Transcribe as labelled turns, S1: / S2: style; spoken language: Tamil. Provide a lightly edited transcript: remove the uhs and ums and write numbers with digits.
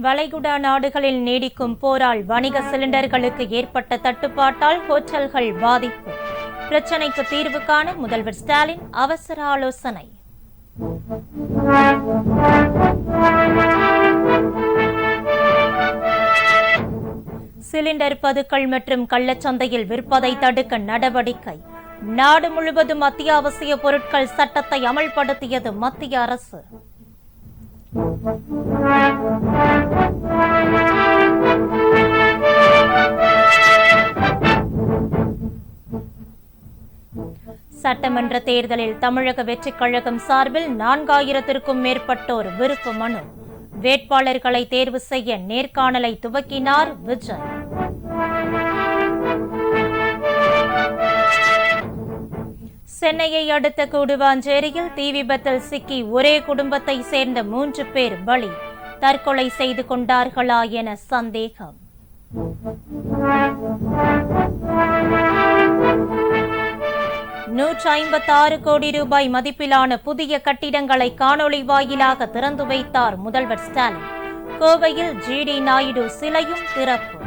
S1: வளைகுடா நாடுகளில் நீடிக்கும் போரால் வணிக சிலிண்டர்களுக்கு ஏற்பட்ட தட்டுப்பாட்டால் ஹோட்டல்கள் பாதிப்பு. பிரச்சினைக்கு தீர்வு காண முதல்வர் ஸ்டாலின் அவசர ஆலோசனை. சிலிண்டர் பதுக்கல் மற்றும் கள்ளச்சந்தையில் விற்பதை தடுக்க நடவடிக்கை. நாடு முழுவதும் அத்தியாவசிய பொருட்கள் சட்டத்தை அமல்படுத்தியது மத்திய அரசு. சட்டமன்ற தேர்தலில் தமிழக வெற்றிக் கழகம் சார்பில் 4000க்கும் மேற்பட்டோர் விருப்ப மனு. வேட்பாளர்களை தேர்வு செய்ய நேர்காணலை துவக்கினார் விஜய். சென்னையை அடுத்த கூடுவாஞ்சேரியில் தீ விபத்தில் சிக்கி ஒரே குடும்பத்தை சேர்ந்த 3 பேர் பலி. தற்கொலை செய்து கொண்டார்களா என சந்தேகம். ₹156 கோடி மதிப்பிலான புதிய கட்டிடங்களை காணொலி வாயிலாக திறந்து வைத்தார் முதல்வர் ஸ்டாலின். கோவையில் ஜிடி நாயுடு சிலையும் திறப்பு.